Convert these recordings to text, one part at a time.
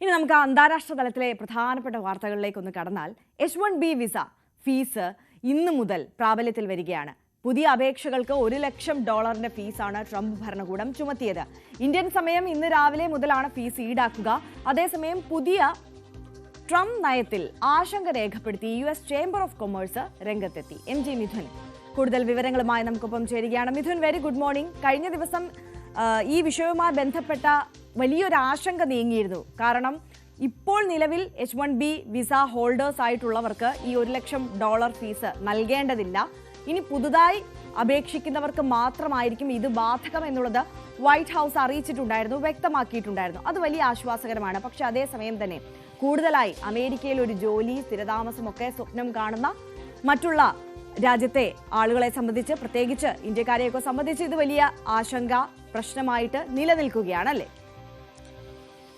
ഇനി നമുക്ക് അന്താരാഷ്ട്ര തലത്തിലെ പ്രധാനപ്പെട്ട വാർത്തകളിലേക്ക് കടന്നാൽ H1B വിസ ഫീസ് ഇന്നു മുതൽ പ്രാബല്യത്തിൽ വരികയാണ്. പുതിയ അപേക്ഷകൾക്ക് $1 ലക്ഷം ഫീസാണ് ട്രംപ് ഭരണകൂടം ചുമത്തിയത്. ഇന്ത്യൻ സമയം ഇന്ന് രാവിലെ മുതലാണ് ഫീസ് ഈടാക്കുക. അതേസമയം പുതിയ ട്രംപ് നയത്തിൽ ആശങ്ക രേഖപ്പെടുത്തി US ചേംബർ ഓഫ് കൊമേഴ്സ് രംഗത്തെത്തി. MG മിഥുൻ കൂടുതൽ വിവരങ്ങളുമായി നമുക്കൊപ്പം ചേരുകയാണ്. Mithun, very good morning. കഴിഞ്ഞ ദിവസം ഈ വിഷയവുമായി ബന്ധപ്പെട്ട വലിയൊരു ആശങ്ക നീങ്ങിയിരുന്നു. കാരണം ഇപ്പോൾ നിലവിൽ H1B വിസ ഹോൾഡേഴ്സ് ആയിട്ടുള്ളവർക്ക് ഈ $1 ലക്ഷം ഫീസ് നൽകേണ്ടതില്ല. ഇനി പുതുതായി അപേക്ഷിക്കുന്നവർക്ക് മാത്രമായിരിക്കും ഇത് ബാധകം എന്നുള്ളത് വൈറ്റ് ഹൗസ് അറിയിച്ചിട്ടുണ്ടായിരുന്നു, വ്യക്തമാക്കിയിട്ടുണ്ടായിരുന്നു. അത് വലിയ ആശ്വാസകരമാണ്. പക്ഷെ അതേസമയം തന്നെ കൂടുതലായി അമേരിക്കയിൽ ഒരു ജോലി, സ്ഥിരതാമസമൊക്കെ സ്വപ്നം കാണുന്ന മറ്റുള്ള രാജ്യത്തെ ആളുകളെ സംബന്ധിച്ച്, പ്രത്യേകിച്ച് ഇന്ത്യക്കാരെയൊക്കെ സംബന്ധിച്ച് ഇത് വലിയ ആശങ്ക, പ്രശ്നമായിട്ട് നിലനിൽക്കുകയാണല്ലേ?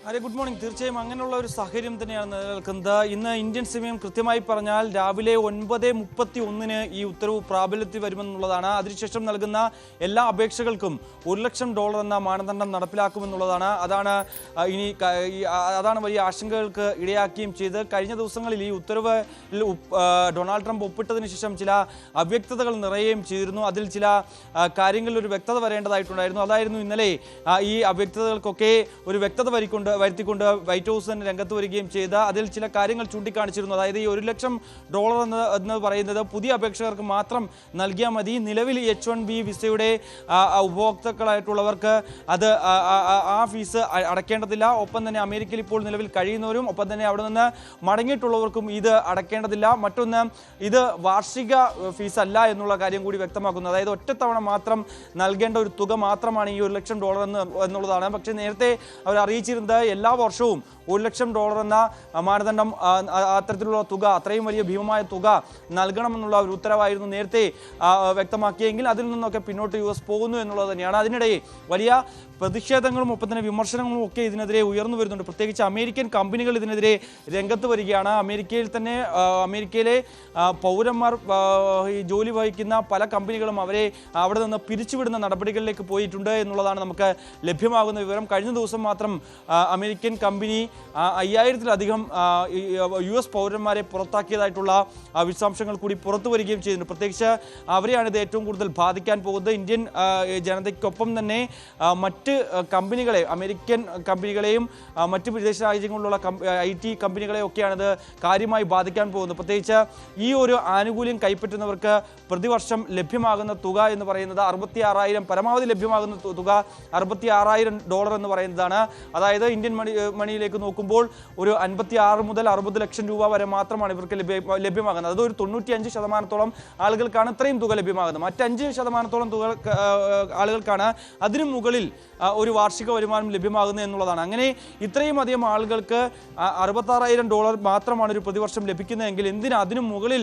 അതെ, ഗുഡ് മോർണിംഗ്. തീർച്ചയായും അങ്ങനെയുള്ള ഒരു സാഹചര്യം തന്നെയാണ് നിലനിൽക്കുന്നത്. ഇന്ന് ഇന്ത്യൻ സമയം കൃത്യമായി പറഞ്ഞാൽ രാവിലെ 9:31 ഈ ഉത്തരവ് പ്രാബല്യത്തിൽ വരുമെന്നുള്ളതാണ്. അതിനുശേഷം നൽകുന്ന എല്ലാ അപേക്ഷകൾക്കും $1 ലക്ഷം എന്ന മാനദണ്ഡം നടപ്പിലാക്കുമെന്നുള്ളതാണ്. അതാണ് വലിയ ആശങ്കകൾക്ക് ഇടയാക്കുകയും ചെയ്ത് കഴിഞ്ഞ ദിവസങ്ങളിൽ ഈ ഉത്തരവിൽ ഡൊണാൾഡ് ട്രംപ് ഒപ്പിട്ടതിന് ശേഷം ചില അവ്യക്തതകൾ നിറയുകയും ചെയ്തിരുന്നു. അതിൽ ചില കാര്യങ്ങളിൽ ഒരു വ്യക്തത വരേണ്ടതായിട്ടുണ്ടായിരുന്നു. അതായിരുന്നു ഇന്നലെ ഈ അവ്യക്തതകൾക്കൊക്കെ ഒരു വ്യക്തത വരുത്തിക്കൊണ്ട് വൈറ്റ് ഹൗസ് തന്നെ രംഗത്ത് വരികയും ചെയ്ത് അതിൽ ചില കാര്യങ്ങൾ ചൂണ്ടിക്കാണിച്ചിരുന്നു. അതായത് ഈ $1 ലക്ഷം എന്ന് പറയുന്നത് പുതിയ അപേക്ഷകർക്ക് മാത്രം നൽകിയാൽ മതി. നിലവിൽ H1B വിസയുടെ ഉപഭോക്താക്കളായിട്ടുള്ളവർക്ക് അത് ആ ഫീസ് അടയ്ക്കേണ്ടതില്ല. ഒപ്പം തന്നെ അമേരിക്കയിൽ ഇപ്പോൾ നിലവിൽ കഴിയുന്നവരും ഒപ്പം തന്നെ അവിടെ നിന്ന് മടങ്ങിയിട്ടുള്ളവർക്കും ഇത് അടയ്ക്കേണ്ടതില്ല. മറ്റൊന്ന്, ഇത് വാർഷിക ഫീസ് അല്ല എന്നുള്ള കാര്യം കൂടി വ്യക്തമാക്കുന്നു. അതായത് ഒറ്റത്തവണ മാത്രം നൽകേണ്ട ഒരു തുക മാത്രമാണ് ഈ $1 ലക്ഷം എന്നുള്ളതാണ്. പക്ഷേ നേരത്തെ അവർ അറിയിച്ചിരുന്നത് എല്ലാ വർഷവും $1 ലക്ഷം എന്ന മാനദണ്ഡം, അത്തരത്തിലുള്ള തുക, അത്രയും വലിയ ഭീമമായ തുക നൽകണമെന്നുള്ള ഒരു ഉത്തരവായിരുന്നു നേരത്തെ വ്യക്തമാക്കിയെങ്കിൽ അതിൽ നിന്നൊക്കെ പിന്നോട്ട് US പോകുന്നു എന്നുള്ളത് തന്നെയാണ്. അതിനിടെ വലിയ പ്രതിഷേധങ്ങളും ഒപ്പം തന്നെ വിമർശനങ്ങളും ഒക്കെ ഇതിനെതിരെ ഉയർന്നു വരുന്നുണ്ട്. പ്രത്യേകിച്ച് അമേരിക്കൻ കമ്പനികൾ ഇതിനെതിരെ രംഗത്ത് വരികയാണ്. അമേരിക്കയിലെ പൗരന്മാർ ഈ ജോലി വഹിക്കുന്ന പല കമ്പനികളും അവരെ അവിടെ നിന്ന് പിരിച്ചുവിടുന്ന നടപടികളിലേക്ക് പോയിട്ടുണ്ട് എന്നുള്ളതാണ് നമുക്ക് ലഭ്യമാകുന്ന വിവരം. കഴിഞ്ഞ ദിവസം മാത്രം അമേരിക്കൻ കമ്പനി 5000-ലധികം US പൗരന്മാരെ പുറത്താക്കിയതായിട്ടുള്ള വിശദാംശങ്ങൾ കൂടി പുറത്തു വരികയും ചെയ്തിട്ടുണ്ട്. പ്രത്യേകിച്ച് അവരെയാണ് ഇത് ഏറ്റവും കൂടുതൽ ബാധിക്കാൻ പോകുന്നത്. ഇന്ത്യൻ ജനതയ്ക്കൊപ്പം തന്നെ മറ്റ് കമ്പനികളെ, അമേരിക്കൻ കമ്പനികളെയും മറ്റ് വിദേശ രാജ്യങ്ങളിലുള്ള IT കമ്പനികളെയൊക്കെയാണ് ഇത് കാര്യമായി ബാധിക്കാൻ പോകുന്നത്. പ്രത്യേകിച്ച് ഈ ഒരു ആനുകൂല്യം കൈപ്പറ്റുന്നവർക്ക് പ്രതിവർഷം ലഭ്യമാകുന്ന തുക എന്ന് പറയുന്നത് 66,000, പരമാവധി ലഭ്യമാകുന്ന തുക $66,000 എന്ന് പറയുന്നതാണ്. അതായത് ഇന്ത്യൻ മണിയിലേക്ക് നോക്കുമ്പോൾ ഒരു 56 മുതൽ 60 ലക്ഷം രൂപ വരെ മാത്രമാണ് ഇവർക്ക് ലഭ്യമാകുന്നത്. അതൊരു 95% ആളുകൾക്കാണ് ഇത്രയും തുക ലഭ്യമാകുന്നത്. മറ്റ് 5% തുക ആളുകൾക്കാണ് അതിനു മുകളിൽ ഒരു വാർഷിക വരുമാനം ലഭ്യമാകുന്നത് എന്നുള്ളതാണ്. അങ്ങനെ ഇത്രയും അധികം ആളുകൾക്ക് $66,000 മാത്രമാണ് ഒരു പ്രതിവർഷം ലഭിക്കുന്നതെങ്കിൽ എന്തിന് അതിനു മുകളിൽ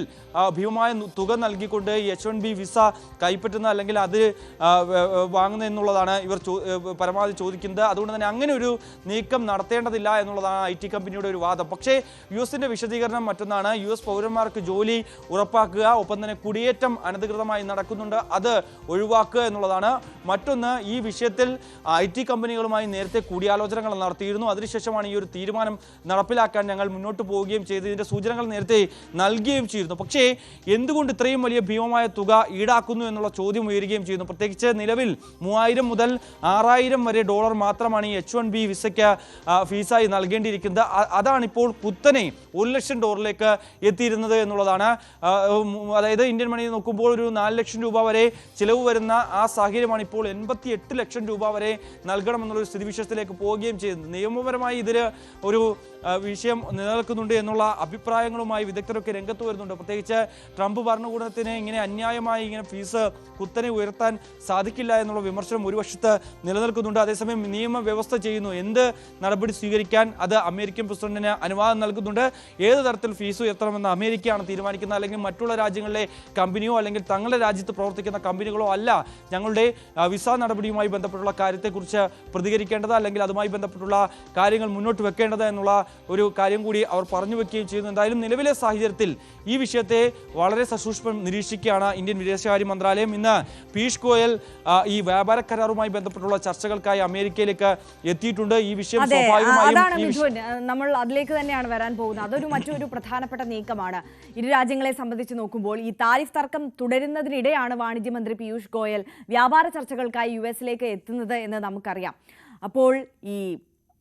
ഭീമമായ തുക നൽകിക്കൊണ്ട് ഈ H1B വിസ കൈപ്പറ്റുന്ന അല്ലെങ്കിൽ അത് വാങ്ങുന്ന എന്നുള്ളതാണ് ഇവർ പരമാവധി ചോദിക്കുന്നത്. അതുകൊണ്ട് തന്നെ അങ്ങനെ ഒരു നീക്കം നടത്തേണ്ടതില്ല എന്നുള്ളതാണ് IT കമ്പനിയുടെ ഒരു വാദം. പക്ഷേ US-ന്റെ വിശദീകരണം മറ്റൊന്നാണ്. US പൗരന്മാർക്ക് ജോലി ഉറപ്പാക്കുക, ഒപ്പം തന്നെ കുടിയേറ്റം അനധികൃതമായി നടക്കുന്നുണ്ട്, അത് ഒഴിവാക്കുക എന്നുള്ളതാണ്. മറ്റൊന്ന്, ഈ വിഷയത്തിൽ IT കമ്പനികളുമായി നേരത്തെ കൂടിയാലോചനകൾ നടത്തിയിരുന്നു. അതിനുശേഷമാണ് ഈ ഒരു തീരുമാനം നടപ്പിലാക്കാൻ ഞങ്ങൾ മുന്നോട്ട് പോവുകയും ചെയ്ത് ഇതിൻ്റെ സൂചനകൾ നേരത്തെ നൽകുകയും ചെയ്തിരുന്നു. പക്ഷേ എന്തുകൊണ്ട് ഇത്രയും വലിയ ഭീമമായ തുക ഈടാക്കുന്നു എന്നുള്ള ചോദ്യം ഉയരുകയും ചെയ്യുന്നു. പ്രത്യേകിച്ച് നിലവിൽ $3,000 മുതൽ $6,000 വരെ മാത്രമാണ് ഈ H1B വിസയ്ക്ക് ഫീസായി നൽകേണ്ടിയിരിക്കുന്നത്. അതാണിപ്പോൾ കുത്തനെ $1 ലക്ഷം എത്തിയിരുന്നത് എന്നുള്ളതാണ്. അതായത് ഇന്ത്യൻ മണിയിൽ നോക്കുമ്പോൾ ഒരു $4 ലക്ഷം വരെ ചിലവ് വരുന്ന ആ സാഹചര്യമാണ് ഇപ്പോൾ $88 ലക്ഷം വരെ നൽകണമെന്നുള്ളൊരു സ്ഥിതിവിശേഷത്തിലേക്ക് പോവുകയും ചെയ്യുന്നത്. നിയമപരമായി ഇതിൽ ഒരു വിഷയം നിലനിൽക്കുന്നുണ്ട് എന്നുള്ള അഭിപ്രായങ്ങളുമായി വിദഗ്ധരൊക്കെ രംഗത്ത് വരുന്നുണ്ട്. പ്രത്യേകിച്ച് ട്രംപ് ഭരണകൂടത്തിന് ഇങ്ങനെ അന്യായമായി ഫീസ് കുത്തനെ ഉയർത്താൻ സാധിക്കില്ല എന്നുള്ള വിമർശനം ഒരു വശത്ത് നിലനിൽക്കുന്നുണ്ട്. അതേസമയം നിയമവ്യവസ്ഥ ചെയ്യുന്നു, എന്ത് നടപടി സ്വീകരിക്കാൻ അത് അമേരിക്കൻ പ്രസിഡന്റിന് അനുവാദം നൽകുന്നുണ്ട്. ഏത് തരത്തിൽ ഫീസ് ഉയർത്തണമെന്ന് അമേരിക്കയാണ് തീരുമാനിക്കുന്നത്. അല്ലെങ്കിൽ മറ്റുള്ള രാജ്യങ്ങളിലെ കമ്പനിയോ അല്ലെങ്കിൽ തങ്ങളുടെ രാജ്യത്ത് പ്രവർത്തിക്കുന്ന കമ്പനികളോ അല്ല ഞങ്ങളുടെ വിസ നടപടിയുമായി ബന്ധപ്പെട്ടുള്ള കാര്യത്തെക്കുറിച്ച് പ്രതികരിക്കേണ്ടത് അല്ലെങ്കിൽ അതുമായി ബന്ധപ്പെട്ടുള്ള കാര്യങ്ങൾ മുന്നോട്ട് വെക്കേണ്ടത് എന്നുള്ള ഒരു കാര്യം കൂടി അവർ പറഞ്ഞു വെക്കുകയും ചെയ്യുന്നു. എന്തായാലും നിലവിലെ സാഹചര്യത്തിൽ ഈ വിഷയത്തെ വളരെ സസൂക്ഷ്മം നിരീക്ഷിക്കുകയാണ് ഇന്ത്യൻ വിദേശകാര്യ മന്ത്രാലയം. ഇന്ന് പീയൂഷ് ഗോയൽ ഈ വ്യാപാര കരാറുമായി ബന്ധപ്പെട്ടുള്ള ചർച്ചകൾക്കായി അമേരിക്കയിലേക്ക് എത്തിയിട്ടുണ്ട്. ഈ വിഷയം സ്വാഭാവികമായും മിഥുൻ, നമ്മൾ അതിലേക്ക് തന്നെയാണ് വരാൻ പോകുന്നത്. അതൊരു മറ്റൊരു പ്രധാനപ്പെട്ട നീക്കമാണ്. ഇരു രാജ്യങ്ങളെ സംബന്ധിച്ച് നോക്കുമ്പോൾ ഈ താരിഫ് തർക്കം തുടരുന്നതിനിടെയാണ് വാണിജ്യമന്ത്രി പീയൂഷ് ഗോയൽ വ്യാപാര ചർച്ചകൾക്കായി US-ലേക്ക് എത്തുന്നത് എന്ന് നമുക്കറിയാം. അപ്പോൾ ഈ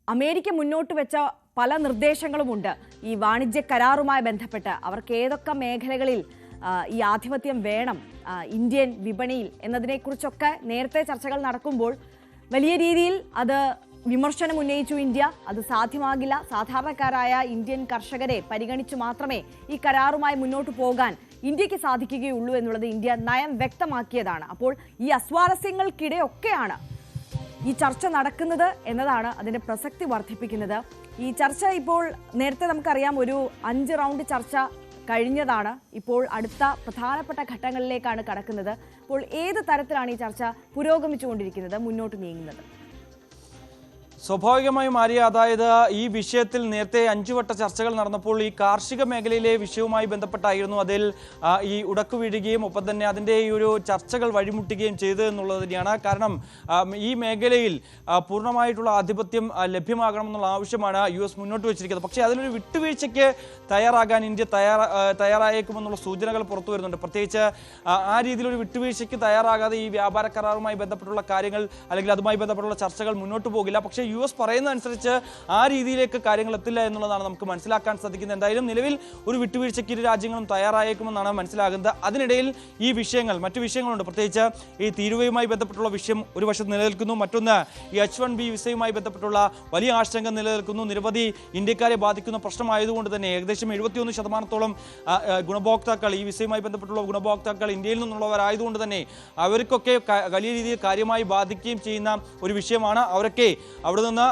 അമേരിക്ക മുന്നോട്ട് വെച്ച പല നിർദ്ദേശങ്ങളുമുണ്ട് ഈ വാണിജ്യ കരാറുമായി ബന്ധപ്പെട്ട്. അവർക്ക് ഏതൊക്കെ മേഖലകളിൽ ഈ ആധിപത്യം വേണം ഇന്ത്യൻ വിപണിയിൽ എന്നതിനെക്കുറിച്ചൊക്കെ നേരത്തെ ചർച്ചകൾ നടക്കുമ്പോൾ വലിയ രീതിയിൽ അത് വിമർശനം ഉന്നയിച്ചു ഇന്ത്യ. അത് സാധ്യമാകില്ല, സാധാരണക്കാരായ ഇന്ത്യൻ കർഷകരെ പരിഗണിച്ചു മാത്രമേ ഈ കരാറുമായി മുന്നോട്ട് പോകാൻ ഇന്ത്യക്ക് സാധിക്കുകയുള്ളൂ എന്നുള്ളത് ഇന്ത്യ നയം വ്യക്തമാക്കിയതാണ്. അപ്പോൾ ഈ അസ്വാരസ്യങ്ങൾക്കിടെയൊക്കെയാണ് ഈ ചർച്ച നടക്കുന്നത് എന്നതാണ് അതിൻ്റെ പ്രസക്തി വർദ്ധിപ്പിക്കുന്നത്. ഈ ചർച്ച ഇപ്പോൾ നേരത്തെ നമുക്കറിയാം ഒരു 5 റൗണ്ട് ചർച്ച കഴിഞ്ഞതാണ്. ഇപ്പോൾ അടുത്ത പ്രധാനപ്പെട്ട ഘട്ടങ്ങളിലേക്കാണ് കടക്കുന്നത്. അപ്പോൾ ഏത് തരത്തിലാണ് ഈ ചർച്ച പുരോഗമിച്ചുകൊണ്ടിരിക്കുന്നത്, മുന്നോട്ട് നീങ്ങുന്നത്? സ്വാഭാവികമായും ആര്യ, അതായത് ഈ വിഷയത്തിൽ നേരത്തെ 5 വട്ട ചർച്ചകൾ നടന്നപ്പോൾ ഈ കാർഷിക മേഖലയിലെ വിഷയവുമായി ബന്ധപ്പെട്ടായിരുന്നു അതിൽ ഈ ഉടക്കു വീഴുകയും ഒപ്പം തന്നെ അതിൻ്റെ ഈ ഒരു ചർച്ചകൾ വഴിമുട്ടുകയും ചെയ്തു എന്നുള്ളത് തന്നെയാണ്. കാരണം ഈ മേഖലയിൽ പൂർണ്ണമായിട്ടുള്ള ആധിപത്യം ലഭ്യമാകണമെന്നുള്ള ആവശ്യമാണ് US മുന്നോട്ട് വെച്ചിരിക്കുന്നത്. പക്ഷേ അതിലൊരു വിട്ടുവീഴ്ചയ്ക്ക് തയ്യാറാകാൻ ഇന്ത്യ തയ്യാറായേക്കുമെന്നുള്ള സൂചനകൾ പുറത്തു വരുന്നുണ്ട്. പ്രത്യേകിച്ച് ആ രീതിയിലൊരു വിട്ടുവീഴ്ചയ്ക്ക് തയ്യാറാകാതെ ഈ വ്യാപാര കരാറുമായി ബന്ധപ്പെട്ടുള്ള കാര്യങ്ങൾ അല്ലെങ്കിൽ അതുമായി ബന്ധപ്പെട്ടുള്ള ചർച്ചകൾ മുന്നോട്ട് പോകില്ല. പക്ഷേ US പറയുന്നതനുസരിച്ച് ആ രീതിയിലേക്ക് കാര്യങ്ങൾ എത്തില്ല എന്നുള്ളതാണ് നമുക്ക് മനസ്സിലാക്കാൻ സാധിക്കുന്നത്. എന്തായാലും നിലവിൽ ഒരു വിട്ടുവീഴ്ചയ്ക്ക് ഇരു രാജ്യങ്ങളും തയ്യാറായേക്കുമെന്നാണ് മനസ്സിലാകുന്നത്. അതിനിടയിൽ ഈ വിഷയങ്ങൾ, മറ്റു വിഷയങ്ങളുണ്ട്. പ്രത്യേകിച്ച് ഈ തീരുവയുമായി ബന്ധപ്പെട്ടുള്ള വിഷയം ഒരു വശത്ത് നിലനിൽക്കുന്നു. മറ്റൊന്ന് ഈ H1B വിസയുമായി ബന്ധപ്പെട്ടുള്ള വലിയ ആശങ്ക നിലനിൽക്കുന്നു. നിരവധി ഇന്ത്യക്കാരെ ബാധിക്കുന്ന പ്രശ്നമായതുകൊണ്ട് തന്നെ ഏകദേശം 71% ഗുണഭോക്താക്കൾ, ഈ വിസയുമായി ബന്ധപ്പെട്ടുള്ള ഗുണഭോക്താക്കൾ ഇന്ത്യയിൽ നിന്നുള്ളവരായതുകൊണ്ട് തന്നെ അവർക്കൊക്കെ വലിയ രീതിയിൽ കാര്യമായി ബാധിക്കുകയും ചെയ്യുന്ന ഒരു വിഷയമാണ്. അവരൊക്കെ അവിടെ നിന്ന്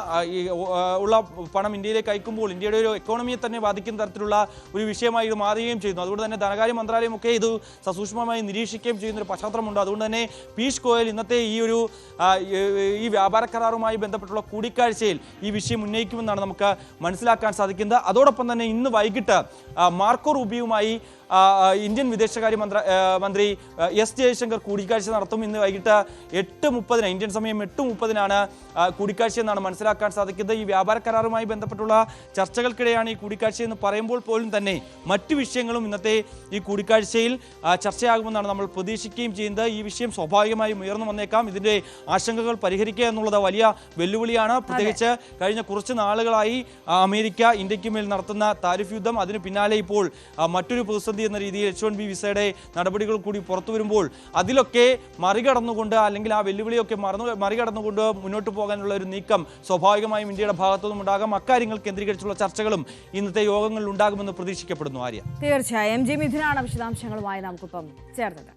ഉള്ള പണം ഇന്ത്യയിലേക്ക് അയക്കുമ്പോൾ ഇന്ത്യയുടെ ഒരു എക്കോണമിയെ തന്നെ ബാധിക്കുന്ന തരത്തിലുള്ള ഒരു വിഷയമായി ഇത് മാറുകയും ചെയ്യുന്നു. അതുകൊണ്ട് തന്നെ ധനകാര്യ മന്ത്രാലയമൊക്കെ ഇത് സസൂക്ഷ്മമായി നിരീക്ഷിക്കുകയും ചെയ്യുന്ന ഒരു പശ്ചാത്തലമുണ്ട്. അതുകൊണ്ട് തന്നെ പീയൂഷ് ഗോയൽ ഇന്നത്തെ ഈ വ്യാപാര കരാറുമായി ബന്ധപ്പെട്ടുള്ള കൂടിക്കാഴ്ചയിൽ ഈ വിഷയം ഉന്നയിക്കുമെന്നാണ് നമുക്ക് മനസ്സിലാക്കാൻ സാധിക്കുന്നത്. അതോടൊപ്പം തന്നെ ഇന്ന് വൈകിട്ട് മാർക്കോ റൂബിയുമായി ഇന്ത്യൻ വിദേശകാര്യ മന്ത്രി S ജയശങ്കർ കൂടിക്കാഴ്ച നടത്തും. ഇന്ന് വൈകിട്ട് 8:30 ഇന്ത്യൻ സമയം 8:30 കൂടിക്കാഴ്ച എന്നാണ് മനസ്സിലാക്കാൻ സാധിക്കുന്നത്. ഈ വ്യാപാര കരാറുമായി ബന്ധപ്പെട്ടുള്ള ചർച്ചകൾക്കിടെയാണ് ഈ കൂടിക്കാഴ്ച എന്ന് പറയുമ്പോൾ പോലും തന്നെ മറ്റു വിഷയങ്ങളും ഇന്നത്തെ ഈ കൂടിക്കാഴ്ചയിൽ ചർച്ചയാകുമെന്നാണ് നമ്മൾ പ്രതീക്ഷിക്കുകയും ചെയ്യുന്നത്. ഈ വിഷയം സ്വാഭാവികമായും ഉയർന്നു വന്നേക്കാം. ഇതിൻ്റെ ആശങ്കകൾ പരിഹരിക്കുക എന്നുള്ളത് വലിയ വെല്ലുവിളിയാണ്. പ്രത്യേകിച്ച് കഴിഞ്ഞ കുറച്ച് നാളുകളായി അമേരിക്ക ഇന്ത്യക്ക് മേൽ നടത്തുന്ന താരിഫ് യുദ്ധം, അതിന് പിന്നാലെ ഇപ്പോൾ മറ്റൊരു പ്രതിസന്ധി എന്ന രീതിയിൽ H1B വിസയുടെ നടപടികൾ കൂടി പുറത്തു വരുമ്പോൾ അതിലൊക്കെ മറികടന്നുകൊണ്ട് അല്ലെങ്കിൽ ആ വെല്ലുവിളിയൊക്കെ മറികടന്നുകൊണ്ട് മുന്നോട്ട് പോകാനുള്ള ഒരു നീക്കം സ്വാഭാവികമായും ഇന്ത്യയുടെ ഭാഗത്തുനിന്നും ഉണ്ടാകാം. അക്കാര്യങ്ങൾ കേന്ദ്രീകരിച്ചുള്ള ചർച്ചകളും ഇന്നത്തെ യോഗങ്ങളിൽ ഉണ്ടാകുമെന്ന് പ്രതീക്ഷിക്കപ്പെടുന്നു. ആര്യ, തീർച്ചയായും. MG മിഥുനാണ് വിശദാംശങ്ങളുമായി നമുക്കിപ്പം ചേർന്നത്.